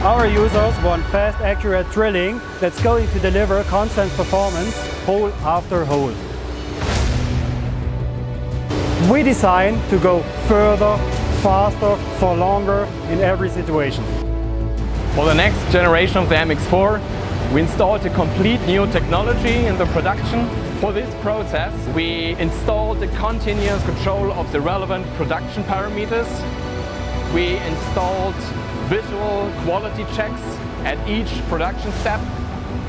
Our users want fast, accurate drilling that's going to deliver constant performance hole after hole. We design to go further, faster, for longer in every situation. For the next generation of the MX4, we installed a complete new technology in the production. For this process, we installed the continuous control of the relevant production parameters. We installed visual quality checks at each production step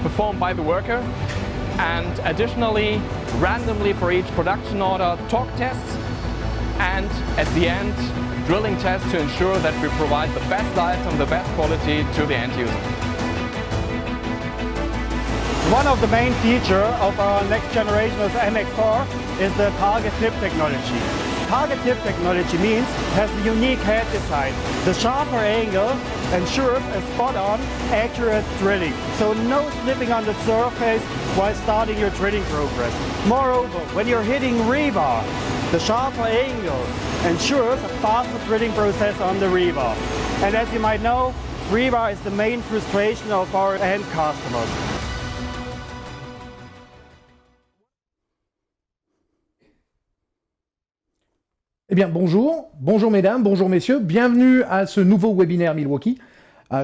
performed by the worker, and additionally, randomly for each production order, torque tests, and at the end, drilling tests to ensure that we provide the best light and the best quality to the end user. One of the main features of our next generation of MX4 is the target tip technology. Target tip technology means it has a unique head design. The sharper angle ensures a spot-on, accurate drilling. So no slipping on the surface while starting your drilling progress. Moreover, when you're hitting rebar, the sharper angle ensures a faster drilling process on the rebar. And as you might know, rebar is the main frustration of our end customers. Eh bien bonjour mesdames, bonjour messieurs, bienvenue à ce nouveau webinaire Milwaukee.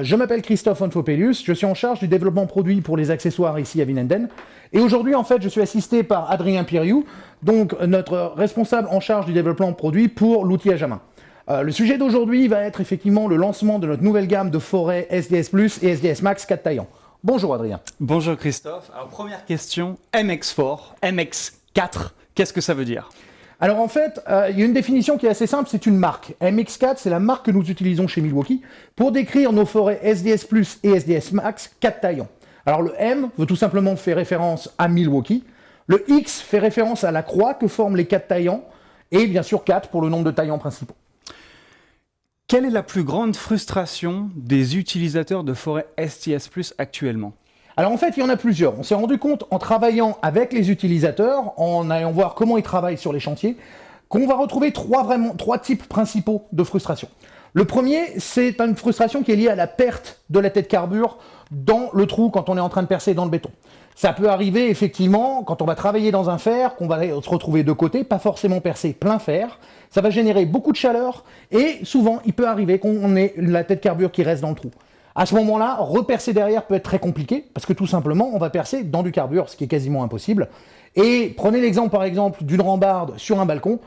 Je m'appelle Christophe Onfopelius, je suis en charge du développement produit pour les accessoires ici à Winnenden. Et aujourd'hui en fait je suis assisté par Adrien Piriou, donc notre responsable en charge du développement produit pour l'outillage à main. Le sujet d'aujourd'hui va être effectivement le lancement de notre nouvelle gamme de forêts SDS Plus et SDS Max 4 taillants. Bonjour Adrien. Bonjour Christophe. Alors première question, MX4, MX4, qu'est-ce que ça veut dire ? Alors en fait, il y a une définition qui est assez simple, c'est une marque. MX4, c'est la marque que nous utilisons chez Milwaukee pour décrire nos forêts SDS Plus et SDS Max 4 taillants. Alors le M veut tout simplement faire référence à Milwaukee, le X fait référence à la croix que forment les 4 taillants, et bien sûr 4 pour le nombre de taillants principaux. Quelle est la plus grande frustration des utilisateurs de forêts SDS Plus actuellement ? Alors en fait, il y en a plusieurs. On s'est rendu compte en travaillant avec les utilisateurs, en allant voir comment ils travaillent sur les chantiers, qu'on va retrouver trois types principaux de frustration. Le premier, c'est une frustration qui est liée à la perte de la tête carbure dans le trou quand on est en train de percer dans le béton. Ça peut arriver effectivement quand on va travailler dans un fer, qu'on va se retrouver de côté, pas forcément percer plein fer. Ça va générer beaucoup de chaleur et souvent il peut arriver qu'on ait la tête carbure qui reste dans le trou. À ce moment-là, repercer derrière peut être très compliqué parce que tout simplement, on va percer dans du carbure, ce qui est quasiment impossible. Et prenez l'exemple par exemple d'une rambarde sur un balcon.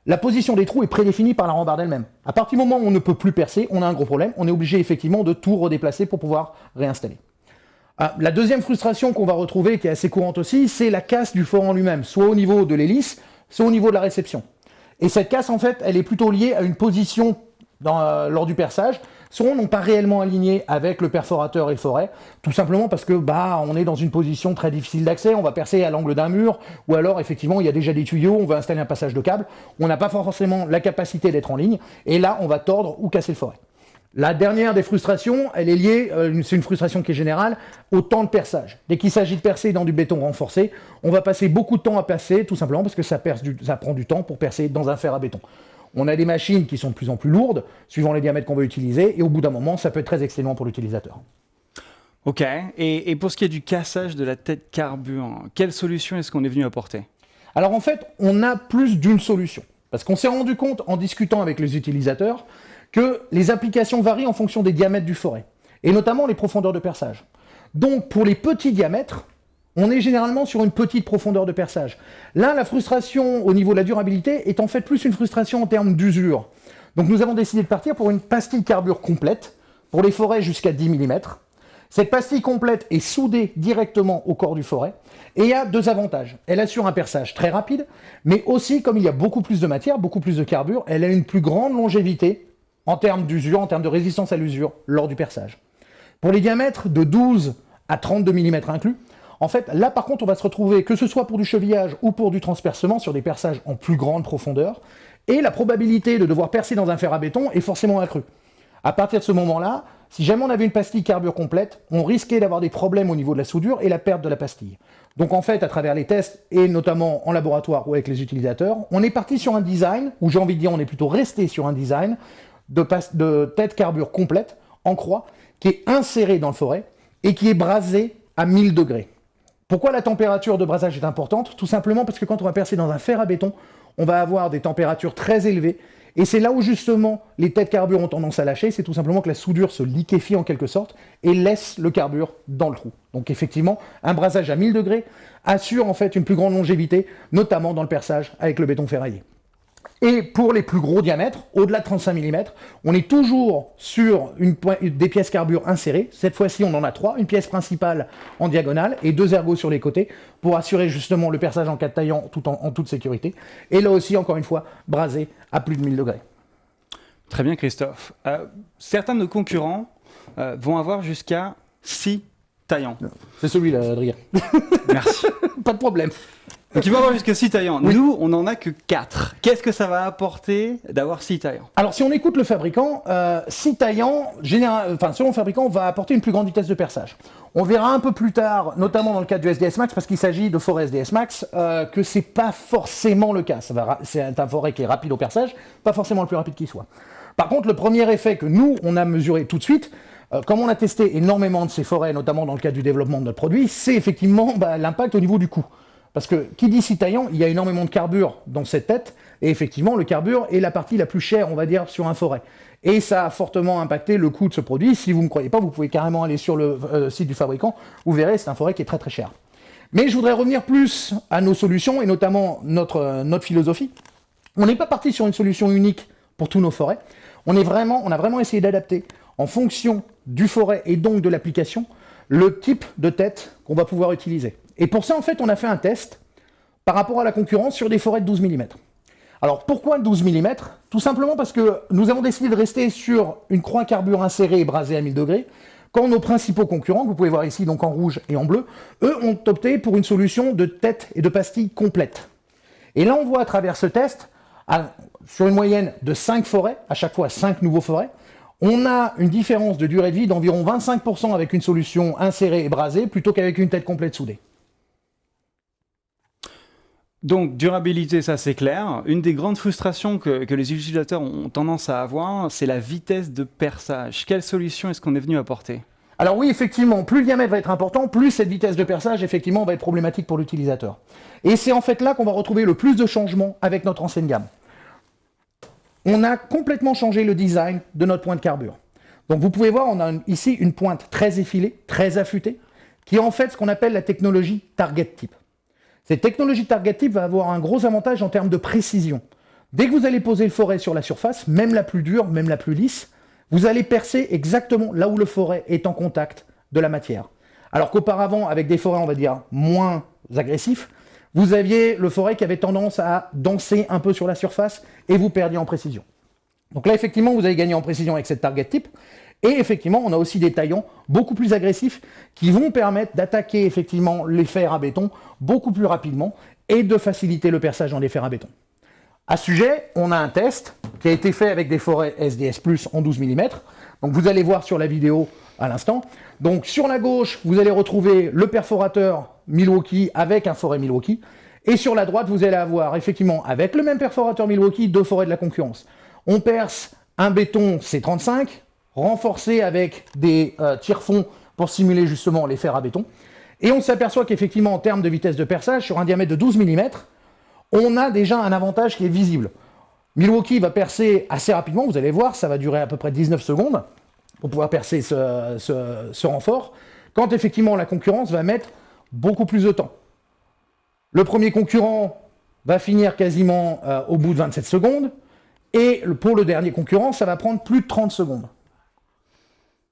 La position des trous est prédéfinie par la rambarde elle-même. À partir du moment où on ne peut plus percer, on a un gros problème. On est obligé effectivement de tout redéplacer pour pouvoir réinstaller. La deuxième frustration qu'on va retrouver, qui est assez courante aussi, c'est la casse du foran lui-même, soit au niveau de l'hélice, soit au niveau de la réception. Et cette casse, en fait, elle est plutôt liée à une position lors du perçage, sont non pas réellement alignés avec le perforateur et le foret, tout simplement parce que on est dans une position très difficile d'accès, on va percer à l'angle d'un mur, ou alors effectivement il y a déjà des tuyaux, on va installer un passage de câble, on n'a pas forcément la capacité d'être en ligne, et là on va tordre ou casser le foret. La dernière des frustrations, elle est liée, c'est une frustration qui est générale, au temps de perçage. Dès qu'il s'agit de percer dans du béton renforcé, on va passer beaucoup de temps à percer, tout simplement parce que ça prend du temps pour percer dans un fer à béton. On a des machines qui sont de plus en plus lourdes, suivant les diamètres qu'on veut utiliser, et au bout d'un moment, ça peut être très exténuant pour l'utilisateur. Ok, et pour ce qui est du cassage de la tête carburant, quelle solution est-ce qu'on est venu apporter ? Alors en fait, on a plus d'une solution. Parce qu'on s'est rendu compte, en discutant avec les utilisateurs, que les applications varient en fonction des diamètres du foret, et notamment les profondeurs de perçage. Donc pour les petits diamètres, on est généralement sur une petite profondeur de perçage. Là, la frustration au niveau de la durabilité est en fait plus une frustration en termes d'usure. Donc nous avons décidé de partir pour une pastille carbure complète, pour les forêts jusqu'à 10 mm. Cette pastille complète est soudée directement au corps du foret, et il y a deux avantages. Elle assure un perçage très rapide, mais aussi, comme il y a beaucoup plus de matière, beaucoup plus de carbure, elle a une plus grande longévité en termes d'usure, en termes de résistance à l'usure lors du perçage. Pour les diamètres de 12 à 32 mm inclus, en fait, là par contre, on va se retrouver, que ce soit pour du chevillage ou pour du transpercement, sur des perçages en plus grande profondeur, et la probabilité de devoir percer dans un fer à béton est forcément accrue. À partir de ce moment-là, si jamais on avait une pastille carbure complète, on risquait d'avoir des problèmes au niveau de la soudure et la perte de la pastille. Donc en fait, à travers les tests, et notamment en laboratoire ou avec les utilisateurs, on est parti sur un design, ou j'ai envie de dire, on est plutôt resté sur un design de tête carbure complète, en croix, qui est inséré dans le forêt et qui est brasé à 1000 degrés. Pourquoi la température de brasage est importante? Tout simplement parce que quand on va percer dans un fer à béton, on va avoir des températures très élevées. Et c'est là où justement les têtes carbure ont tendance à lâcher, c'est tout simplement que la soudure se liquéfie en quelque sorte et laisse le carbure dans le trou. Donc effectivement, un brasage à 1000 degrés assure en fait une plus grande longévité, notamment dans le perçage avec le béton ferraillé. Et pour les plus gros diamètres, au-delà de 35 mm, on est toujours sur des pièces carbure insérées. Cette fois-ci, on en a 3, une pièce principale en diagonale et 2 ergots sur les côtés pour assurer justement le perçage en 4 taillant en toute sécurité. Et là aussi, encore une fois, brasé à plus de 1000 degrés. Très bien, Christophe. Certains de nos concurrents vont avoir jusqu'à 6 taillants. C'est celui-là, Adrien. Merci. Pas de problème. Donc il va avoir jusqu'à 6 taillants. Oui. Nous, on n'en a que 4. Qu'est-ce que ça va apporter d'avoir 6 taillants? Alors si on écoute le fabricant, 6 taillants, selon le fabricant, va apporter une plus grande vitesse de perçage. On verra un peu plus tard, notamment dans le cas du SDS Max, parce qu'il s'agit de forêt SDS Max, que c'est pas forcément le cas. C'est un forêt qui est rapide au perçage, pas forcément le plus rapide qui soit. Par contre, le premier effet que nous, on a mesuré tout de suite, comme on a testé énormément de ces forêts, notamment dans le cadre du développement de notre produit, c'est effectivement l'impact au niveau du coût. Parce que qui dit 6 taillants, il y a énormément de carbure dans cette tête, et effectivement, le carbure est la partie la plus chère, on va dire, sur un forêt. Et ça a fortement impacté le coût de ce produit. Si vous ne me croyez pas, vous pouvez carrément aller sur le site du fabricant, vous verrez, c'est un forêt qui est très très cher. Mais je voudrais revenir plus à nos solutions, et notamment notre philosophie. On n'est pas parti sur une solution unique pour tous nos forêts. On a vraiment essayé d'adapter, en fonction du forêt et donc de l'application, le type de tête qu'on va pouvoir utiliser. Et pour ça, en fait, on a fait un test par rapport à la concurrence sur des forêts de 12 mm. Alors, pourquoi 12 mm? Tout simplement parce que nous avons décidé de rester sur une croix carbure insérée et brasée à 1000 degrés, quand nos principaux concurrents, que vous pouvez voir ici, donc en rouge et en bleu, eux ont opté pour une solution de tête et de pastille complète. Et là, on voit à travers ce test, sur une moyenne de 5 forêts, à chaque fois 5 nouveaux forêts, on a une différence de durée de vie d'environ 25% avec une solution insérée et brasée, plutôt qu'avec une tête complète soudée. Donc, durabilité, ça c'est clair. Une des grandes frustrations que les utilisateurs ont tendance à avoir, c'est la vitesse de perçage. Quelle solution est-ce qu'on est venu apporter? Alors oui, effectivement, plus le diamètre va être important, plus cette vitesse de perçage, effectivement, va être problématique pour l'utilisateur. Et c'est en fait là qu'on va retrouver le plus de changements avec notre ancienne gamme. On a complètement changé le design de notre point de carbure. Donc vous pouvez voir, on a ici une pointe très effilée, très affûtée, qui est en fait ce qu'on appelle la technologie Target Tip. Cette technologie Target Tip va avoir un gros avantage en termes de précision. Dès que vous allez poser le forêt sur la surface, même la plus dure, même la plus lisse, vous allez percer exactement là où le forêt est en contact de la matière. Alors qu'auparavant, avec des forêts, on va dire, moins agressifs, vous aviez le forêt qui avait tendance à danser un peu sur la surface et vous perdiez en précision. Donc là, effectivement, vous allez gagner en précision avec cette Target Tip. Et effectivement, on a aussi des taillants beaucoup plus agressifs qui vont permettre d'attaquer effectivement les fers à béton beaucoup plus rapidement et de faciliter le perçage dans les fers à béton. À ce sujet, on a un test qui a été fait avec des forêts SDS Plus en 12 mm. Donc vous allez voir sur la vidéo à l'instant. Donc sur la gauche, vous allez retrouver le perforateur Milwaukee avec un forêt Milwaukee. Et sur la droite, vous allez avoir effectivement avec le même perforateur Milwaukee deux forêts de la concurrence. On perce un béton C35 renforcé avec des tire-fonds pour simuler justement les fers à béton. Et on s'aperçoit qu'effectivement, en termes de vitesse de perçage, sur un diamètre de 12 mm, on a déjà un avantage qui est visible. Milwaukee va percer assez rapidement, vous allez voir, ça va durer à peu près 19 secondes pour pouvoir percer ce renfort, quand effectivement la concurrence va mettre beaucoup plus de temps. Le premier concurrent va finir quasiment au bout de 27 secondes, et pour le dernier concurrent, ça va prendre plus de 30 secondes.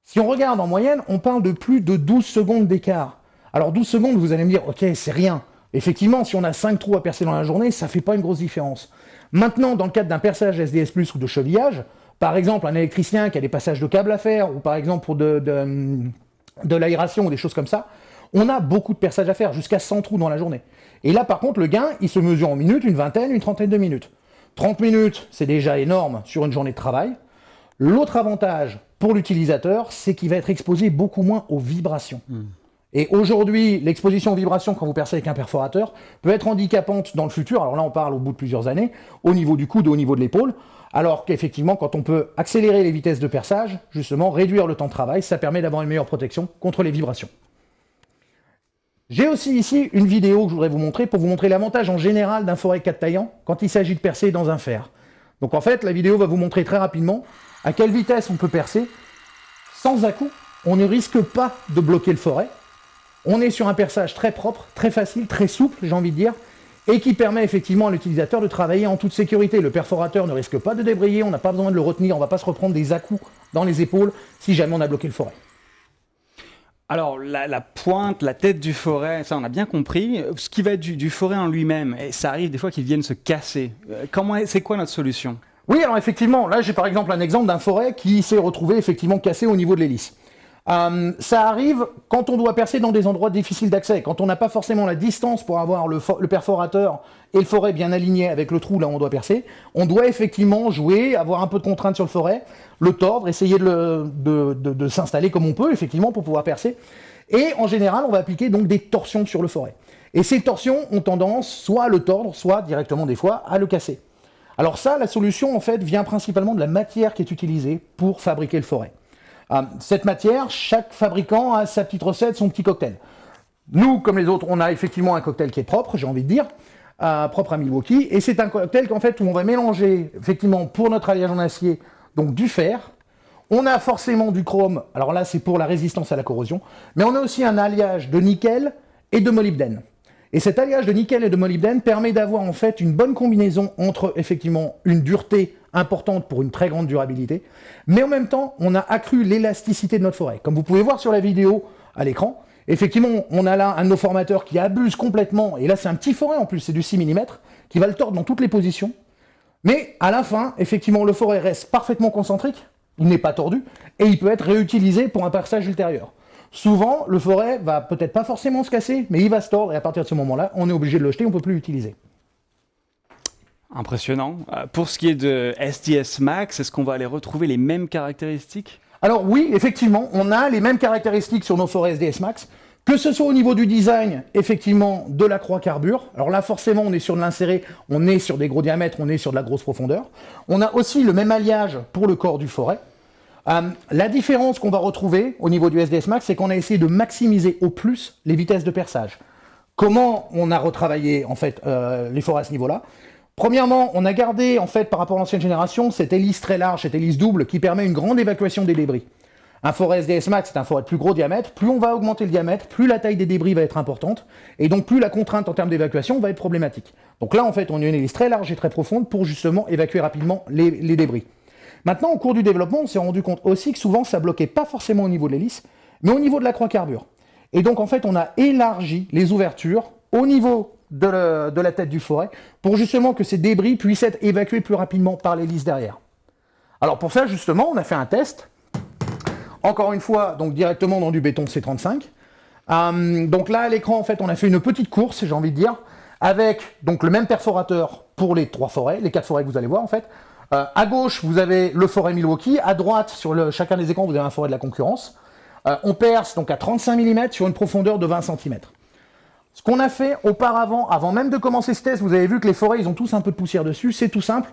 Si on regarde en moyenne, on parle de plus de 12 secondes d'écart. Alors 12 secondes, vous allez me dire, ok, c'est rien. Effectivement, si on a 5 trous à percer dans la journée, ça ne fait pas une grosse différence. Maintenant, dans le cadre d'un perçage SDS+, ou de chevillage, par exemple un électricien qui a des passages de câbles à faire, ou par exemple pour de l'aération ou des choses comme ça, on a beaucoup de perçages à faire, jusqu'à 100 trous dans la journée. Et là, par contre, le gain, il se mesure en minutes, une vingtaine, une trentaine de minutes. 30 minutes, c'est déjà énorme sur une journée de travail. L'autre avantage pour l'utilisateur, c'est qu'il va être exposé beaucoup moins aux vibrations. Et aujourd'hui, l'exposition aux vibrations, quand vous percez avec un perforateur, peut être handicapante dans le futur. Alors là, on parle au bout de plusieurs années, au niveau du coude et au niveau de l'épaule. Alors qu'effectivement, quand on peut accélérer les vitesses de perçage, justement, réduire le temps de travail, ça permet d'avoir une meilleure protection contre les vibrations. J'ai aussi ici une vidéo que je voudrais vous montrer pour vous montrer l'avantage en général d'un forêt 4 taillant quand il s'agit de percer dans un fer. Donc en fait, la vidéo va vous montrer très rapidement à quelle vitesse on peut percer sans à-coups. On ne risque pas de bloquer le forêt. On est sur un perçage très propre, très facile, très souple, j'ai envie de dire, et qui permet effectivement à l'utilisateur de travailler en toute sécurité. Le perforateur ne risque pas de débrayer, on n'a pas besoin de le retenir, on ne va pas se reprendre des à-coups dans les épaules si jamais on a bloqué le forêt. Alors, la pointe, la tête du forêt, ça on a bien compris. Ce qui va être du forêt en lui-même, et ça arrive des fois qu'ils viennent se casser. C'est quoi notre solution? Oui, alors effectivement, là j'ai par exemple un exemple d'un forêt qui s'est retrouvé effectivement cassé au niveau de l'hélice. Ça arrive quand on doit percer dans des endroits difficiles d'accès, quand on n'a pas forcément la distance pour avoir le perforateur et le forêt bien alignés avec le trou là où on doit percer. On doit effectivement jouer, avoir un peu de contrainte sur le forêt, le tordre, essayer de s'installer comme on peut effectivement pour pouvoir percer. Et en général, on va appliquer donc des torsions sur le forêt. Et ces torsions ont tendance soit à le tordre, soit directement des fois à le casser. Alors ça, la solution en fait vient principalement de la matière qui est utilisée pour fabriquer le forêt. Cette matière, chaque fabricant a sa petite recette, son petit cocktail. Nous, comme les autres, on a effectivement un cocktail qui est propre, j'ai envie de dire, propre à Milwaukee, et c'est un cocktail qu'en fait où on va mélanger effectivement pour notre alliage en acier, donc du fer. On a forcément du chrome, alors là c'est pour la résistance à la corrosion, mais on a aussi un alliage de nickel et de molybdène. Et cet alliage de nickel et de molybdène permet d'avoir en fait une bonne combinaison entre effectivement une dureté importante pour une très grande durabilité, mais en même temps on a accru l'élasticité de notre forêt. Comme vous pouvez voir sur la vidéo à l'écran, effectivement on a là un de nos formateurs qui abuse complètement, et là c'est un petit forêt en plus, c'est du 6 mm, qui va le tordre dans toutes les positions, mais à la fin, effectivement le forêt reste parfaitement concentrique, il n'est pas tordu, et il peut être réutilisé pour un perçage ultérieur. Souvent, le forêt va peut-être pas forcément se casser, mais il va se tordre, et à partir de ce moment-là, on est obligé de le jeter, on ne peut plus l'utiliser. Impressionnant. Pour ce qui est de SDS Max, est-ce qu'on va aller retrouver les mêmes caractéristiques? Alors oui, effectivement, on a les mêmes caractéristiques sur nos forêts SDS Max, que ce soit au niveau du design, effectivement, de la croix carbure. Alors là, forcément, on est sur de l'inséré, on est sur des gros diamètres, on est sur de la grosse profondeur. On a aussi le même alliage pour le corps du forêt. La différence qu'on va retrouver au niveau du SDS Max, c'est qu'on a essayé de maximiser au plus les vitesses de perçage. Comment on a retravaillé en fait les forêts à ce niveau-là? Premièrement, on a gardé en fait par rapport à l'ancienne génération cette hélice très large, cette hélice double qui permet une grande évacuation des débris. Un forêt SDS Max, c'est un forêt de plus gros diamètre. Plus on va augmenter le diamètre, plus la taille des débris va être importante, et donc plus la contrainte en termes d'évacuation va être problématique. Donc là, en fait, on a une hélice très large et très profonde pour justement évacuer rapidement les débris. Maintenant, au cours du développement, on s'est rendu compte aussi que souvent, ça bloquait pas forcément au niveau de l'hélice, mais au niveau de la croix carbure. Et donc, en fait, on a élargi les ouvertures au niveau de la tête du forêt pour justement que ces débris puissent être évacués plus rapidement par l'hélice derrière. Alors pour ça, justement, on a fait un test. Encore une fois, donc directement dans du béton C35. Donc là, à l'écran, en fait, on a fait une petite course, j'ai envie de dire, avec donc le même perforateur pour les 3 forêts, les 4 forêts que vous allez voir, en fait. À gauche, vous avez le forêt Milwaukee. À droite, sur chacun des écrans, vous avez un forêt de la concurrence. On perce donc à 35 mm sur une profondeur de 20 cm. Ce qu'on a fait auparavant, avant même de commencer ce test, vous avez vu que les forêts, ils ont tous un peu de poussière dessus. C'est tout simple.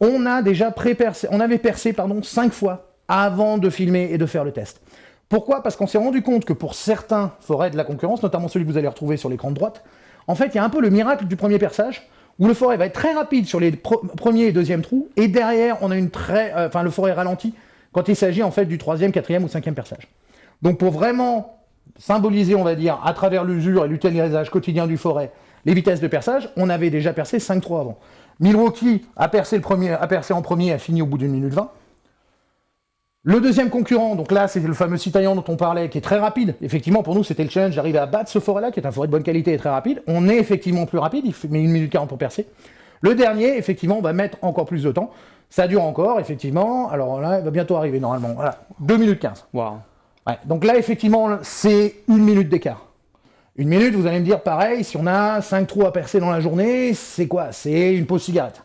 On a déjà avait percé 5 fois avant de filmer et de faire le test. Pourquoi? Parce qu'on s'est rendu compte que pour certains forêts de la concurrence, notamment celui que vous allez retrouver sur l'écran de droite, en fait, il y a un peu le miracle du premier perçage, où le forêt va être très rapide sur les premiers et deuxième trous, et derrière, on a le forêt ralentit quand il s'agit en fait du 3e, 4e ou 5e perçage. Donc pour vraiment symboliser, on va dire, à travers l'usure et l'utilisage quotidien du forêt, les vitesses de perçage, on avait déjà percé 5 trous avant. Milwaukee a percé en premier, a fini au bout d'1 minute 20. Le deuxième concurrent, donc là, c'était le fameux citoyen dont on parlait, qui est très rapide. Effectivement, pour nous, c'était le challenge d'arriver à battre ce forêt-là, qui est un forêt de bonne qualité et très rapide. On est effectivement plus rapide, il met 1 minute 40 pour percer. Le dernier, effectivement, va mettre encore plus de temps. Ça dure encore, effectivement. Alors là, il va bientôt arriver, normalement. Voilà, 2 minutes 15. Waouh. Ouais, donc là, effectivement, c'est 1 minute d'écart. 1 minute, vous allez me dire, pareil, si on a 5 trous à percer dans la journée, c'est quoi? C'est une pause cigarette.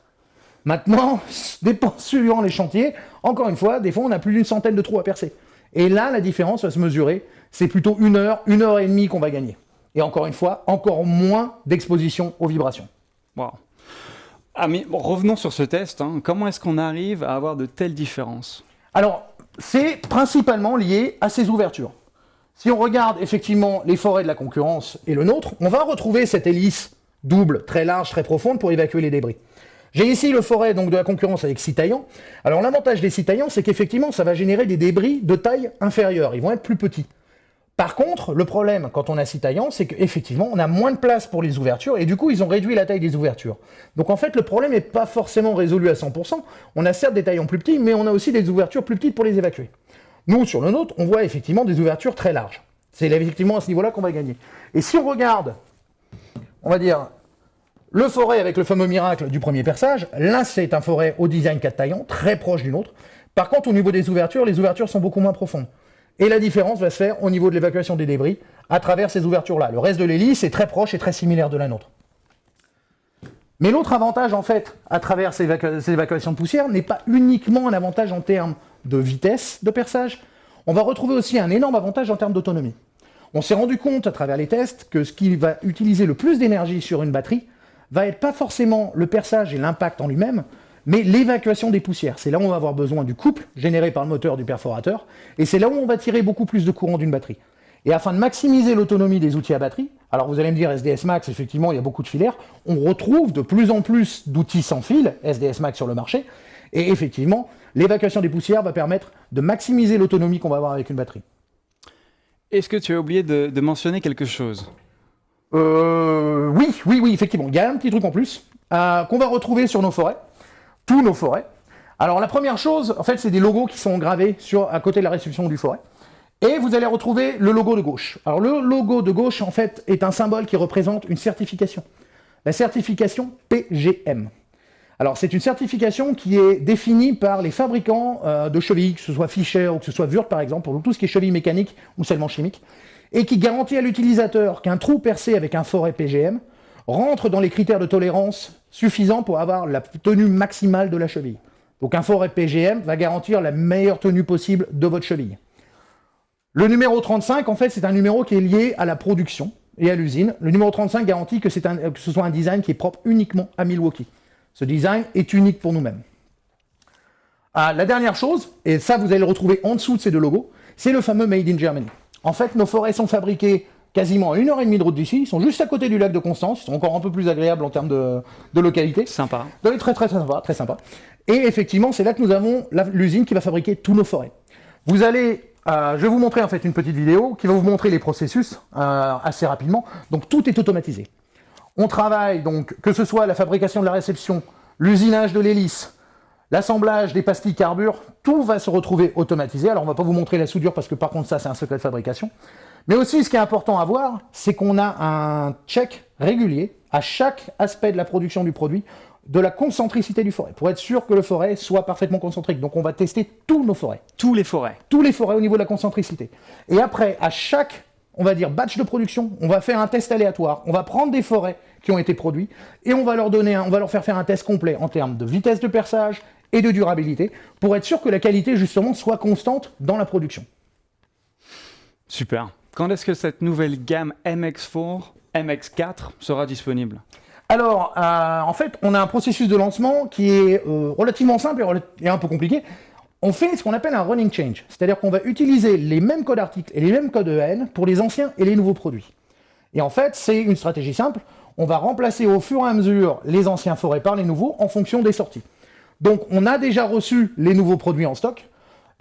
Maintenant, dépend suivant les chantiers, encore une fois, des fois, on a plus d'une centaine de trous à percer. Et là, la différence va se mesurer. C'est plutôt 1 heure, 1 heure et demie qu'on va gagner. Et encore une fois, encore moins d'exposition aux vibrations. Wow. Ah mais bon, revenons sur ce test. Hein. Comment est-ce qu'on arrive à avoir de telles différences? Alors, c'est principalement lié à ces ouvertures. Si on regarde effectivement les forêts de la concurrence et le nôtre, on va retrouver cette hélice double, très large, très profonde pour évacuer les débris. J'ai ici le forêt donc, de la concurrence avec scie taillant. Alors l'avantage des scies taillants, c'est qu'effectivement, ça va générer des débris de taille inférieure. Ils vont être plus petits. Par contre, le problème quand on a scie taillant, c'est qu'effectivement, on a moins de place pour les ouvertures et du coup, ils ont réduit la taille des ouvertures. Donc en fait, le problème n'est pas forcément résolu à 100%. On a certes des taillants plus petits, mais on a aussi des ouvertures plus petites pour les évacuer. Nous, sur le nôtre, on voit effectivement des ouvertures très larges. C'est effectivement à ce niveau-là qu'on va gagner. Et si on regarde, on va dire, le forêt avec le fameux miracle du premier perçage, là, c'est un forêt au design 4 taillants, très proche du nôtre. Par contre, au niveau des ouvertures, les ouvertures sont beaucoup moins profondes. Et la différence va se faire au niveau de l'évacuation des débris à travers ces ouvertures-là. Le reste de l'hélice est très proche et très similaire de la nôtre. Mais l'autre avantage, en fait, à travers ces évacuations de poussière, n'est pas uniquement un avantage en termes de vitesse de perçage. On va retrouver aussi un énorme avantage en termes d'autonomie. On s'est rendu compte à travers les tests que ce qui va utiliser le plus d'énergie sur une batterie va être pas forcément le perçage et l'impact en lui-même, mais l'évacuation des poussières. C'est là où on va avoir besoin du couple généré par le moteur du perforateur, et c'est là où on va tirer beaucoup plus de courant d'une batterie. Et afin de maximiser l'autonomie des outils à batterie, alors vous allez me dire SDS Max, effectivement il y a beaucoup de filaires, on retrouve de plus en plus d'outils sans fil, SDS Max sur le marché, et effectivement l'évacuation des poussières va permettre de maximiser l'autonomie qu'on va avoir avec une batterie. Est-ce que tu as oublié de mentionner quelque chose? Oui, effectivement, il y a un petit truc en plus qu'on va retrouver sur nos forêts. Tous nos forêts. Alors la première chose, en fait, c'est des logos qui sont gravés à côté de la réception du forêt. Et vous allez retrouver le logo de gauche. Alors le logo de gauche, en fait, est un symbole qui représente une certification. La certification PGM. Alors c'est une certification qui est définie par les fabricants de chevilles, que ce soit Fischer ou que ce soit Würth par exemple, pour tout ce qui est cheville mécanique ou seulement chimique, et qui garantit à l'utilisateur qu'un trou percé avec un forêt PGM rentre dans les critères de tolérance suffisants pour avoir la tenue maximale de la cheville. Donc un forêt PGM va garantir la meilleure tenue possible de votre cheville. Le numéro 35, en fait, c'est un numéro qui est lié à la production et à l'usine. Le numéro 35 garantit que ce soit un design qui est propre uniquement à Milwaukee. Ce design est unique pour nous-mêmes. La dernière chose, et ça vous allez le retrouver en dessous de ces deux logos, c'est le fameux Made in Germany. En fait, nos forêts sont fabriquées quasiment à 1h30 de route d'ici. Ils sont juste à côté du lac de Constance. Ils sont encore un peu plus agréables en termes de localité. Sympa. Très sympa. Et effectivement, c'est là que nous avons l'usine qui va fabriquer tous nos forêts. Vous allez, je vais vous montrer en fait une petite vidéo qui va vous montrer les processus assez rapidement. Donc tout est automatisé. On travaille donc, que ce soit la fabrication de la réception, l'usinage de l'hélice, l'assemblage des pastilles carbure, tout va se retrouver automatisé. Alors on ne va pas vous montrer la soudure parce que par contre ça c'est un secret de fabrication. Mais aussi ce qui est important à voir, c'est qu'on a un check régulier à chaque aspect de la production du produit de la concentricité du forêt, pour être sûr que le forêt soit parfaitement concentrique. Donc on va tester tous nos forêts. Tous les forêts. Tous les forêts au niveau de la concentricité. Et après, à chaque, on va dire, batch de production, on va faire un test aléatoire. On va prendre des forêts qui ont été produits et on va leur faire un test complet en termes de vitesse de perçage et de durabilité pour être sûr que la qualité justement soit constante dans la production. Super. Quand est-ce que cette nouvelle gamme MX4, MX4 sera disponible? Alors, en fait, on a un processus de lancement qui est relativement simple et un peu compliqué. On fait ce qu'on appelle un running change, c'est-à-dire qu'on va utiliser les mêmes codes articles et les mêmes codes EAN pour les anciens et les nouveaux produits. Et en fait, c'est une stratégie simple. On va remplacer au fur et à mesure les anciens forêts par les nouveaux en fonction des sorties. Donc, on a déjà reçu les nouveaux produits en stock.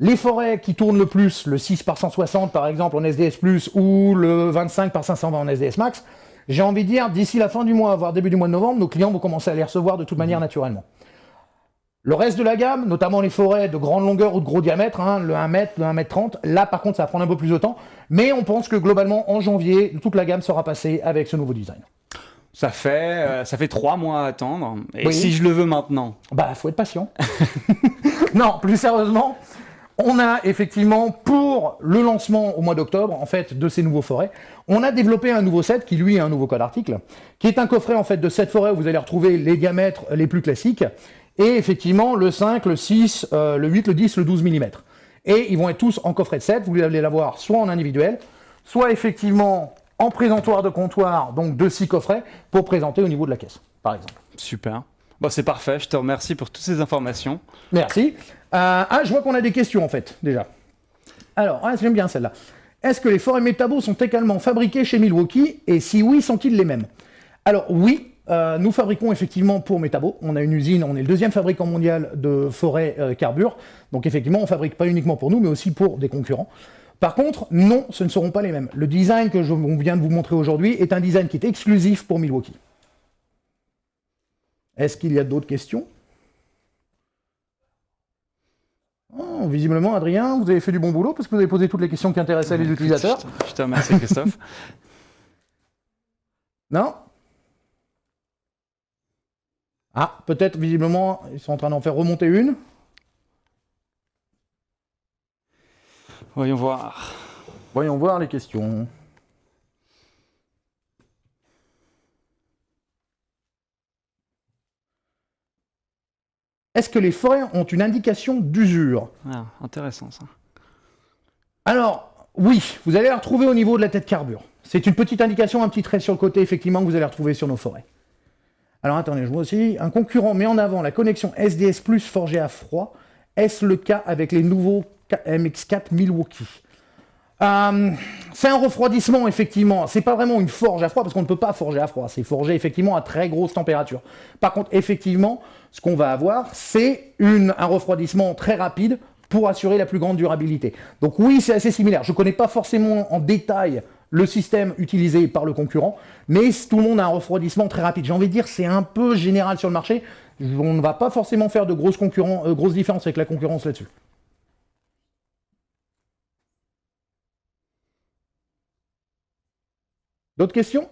Les forêts qui tournent le plus, le 6 par 160 par exemple en SDS+, ou le 25 par 520 en SDS Max, j'ai envie de dire, d'ici la fin du mois, voire début du mois de novembre, nos clients vont commencer à les recevoir de toute manière naturellement. Le reste de la gamme, notamment les forêts de grande longueur ou de gros diamètre, le 1 m, le 1 m 30, là par contre ça va prendre un peu plus de temps, mais on pense que globalement en janvier, toute la gamme sera passée avec ce nouveau design. Ça fait 3 mois à attendre, et oui. Si je le veux maintenant? Bah, faut être patient. Non, plus sérieusement, on a effectivement, pour le lancement au mois d'octobre, en fait, de ces nouveaux forêts, on a développé un nouveau set qui, lui, a un nouveau code article, qui est un coffret, en fait, de 7 forêts où vous allez retrouver les diamètres les plus classiques, et effectivement, le 5, le 6, le 8, le 10, le 12 mm. Et ils vont être tous en coffret de 7, vous allez l'avoir soit en individuel, soit effectivement en présentoir de comptoir, donc de 6 coffrets, pour présenter au niveau de la caisse, par exemple. Super. Bon, c'est parfait, je te remercie pour toutes ces informations. Merci. Je vois qu'on a des questions en fait, déjà. Alors, j'aime bien celle-là. Est-ce que les forêts métabos sont également fabriquées chez Milwaukee? Et si oui, sont-ils les mêmes? Alors oui, nous fabriquons effectivement pour Metabo. On a une usine, on est le deuxième fabricant mondial de forêts carbure. Donc effectivement, on ne fabrique pas uniquement pour nous, mais aussi pour des concurrents. Par contre, non, ce ne seront pas les mêmes. Le design que on vient de vous montrer aujourd'hui est un design qui est exclusif pour Milwaukee. Est-ce qu'il y a d'autres questions? Oh, visiblement, Adrien, vous avez fait du bon boulot parce que vous avez posé toutes les questions qui intéressaient les utilisateurs. Je te remercie, Christophe. Non? Ah, peut-être, visiblement, ils sont en train d'en faire remonter une. Voyons voir. Voyons voir les questions. Est-ce que les forêts ont une indication d'usure? Ah, intéressant ça. Alors, oui, vous allez la retrouver au niveau de la tête carbure. C'est une petite indication, un petit trait sur le côté, effectivement, que vous allez retrouver sur nos forêts. Alors, attendez, je vois aussi. Un concurrent met en avant la connexion SDS Plus forgée à froid. Est-ce le cas avec les nouveaux MX4 Milwaukee? C'est un refroidissement, effectivement. C'est pas vraiment une forge à froid, parce qu'on ne peut pas forger à froid. C'est forgé, effectivement, à très grosse température. Par contre, effectivement, ce qu'on va avoir, c'est un refroidissement très rapide pour assurer la plus grande durabilité. Donc oui, c'est assez similaire. Je ne connais pas forcément en détail le système utilisé par le concurrent, mais tout le monde a un refroidissement très rapide. J'ai envie de dire, c'est un peu général sur le marché. On ne va pas forcément faire de grosses différences avec la concurrence là-dessus. D'autres questions?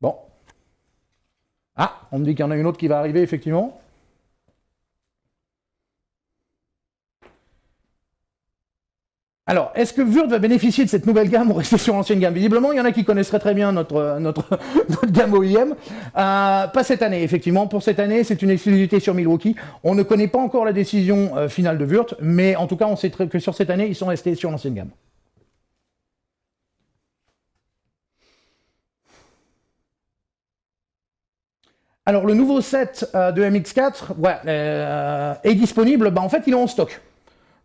Bon. Ah, on me dit qu'il y en a une autre qui va arriver, effectivement. Alors, est-ce que Würth va bénéficier de cette nouvelle gamme ou rester sur l'ancienne gamme? Visiblement, il y en a qui connaisseraient très bien notre gamme OEM. Pas cette année, effectivement. Pour cette année, c'est une exclusivité sur Milwaukee. On ne connaît pas encore la décision finale de Würth, mais en tout cas, on sait que sur cette année, ils sont restés sur l'ancienne gamme. Alors, le nouveau set de MX4 est disponible. En fait, il est en stock.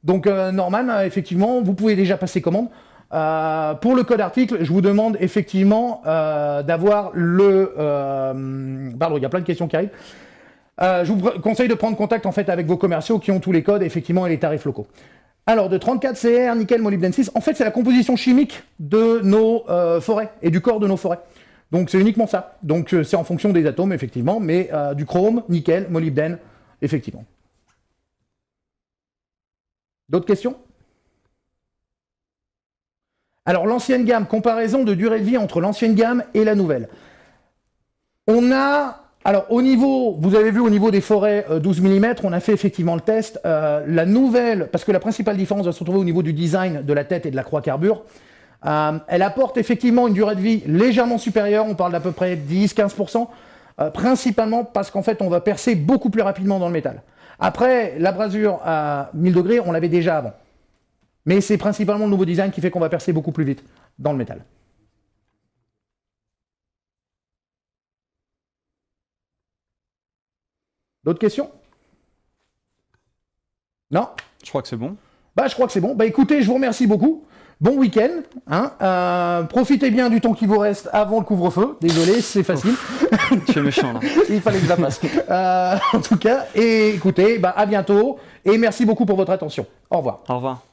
Donc, Norman, effectivement, vous pouvez déjà passer commande. Pour le code article, je vous demande effectivement d'avoir le... Pardon, il y a plein de questions qui arrivent. Je vous conseille de prendre contact en fait avec vos commerciaux qui ont tous les codes, effectivement, et les tarifs locaux. Alors, de 34 CR, nickel, molybdène 6, en fait, c'est la composition chimique de nos forêts et du corps de nos forêts. Donc, c'est uniquement ça. Donc, c'est en fonction des atomes, effectivement, mais du chrome, nickel, molybdène, effectivement. D'autres questions? Alors, l'ancienne gamme, comparaison de durée de vie entre l'ancienne gamme et la nouvelle. On a, alors au niveau, vous avez vu au niveau des forêts 12 mm, on a fait effectivement le test. La nouvelle, parce que la principale différence va se retrouver au niveau du design de la tête et de la croix carbure, elle apporte effectivement une durée de vie légèrement supérieure, on parle d'à peu près 10-15%, principalement parce qu'en fait on va percer beaucoup plus rapidement dans le métal. Après, l'abrasure à 1000 degrés, on l'avait déjà avant. Mais c'est principalement le nouveau design qui fait qu'on va percer beaucoup plus vite dans le métal. D'autres questions? Non? Je crois que c'est bon. Je crois que c'est bon. Écoutez, je vous remercie beaucoup. Bon week-end. Hein. Profitez bien du temps qui vous reste avant le couvre-feu. Désolé, c'est facile. Tu es méchant là. Il fallait que je la passe. En tout cas, et écoutez, à bientôt. Et merci beaucoup pour votre attention. Au revoir. Au revoir.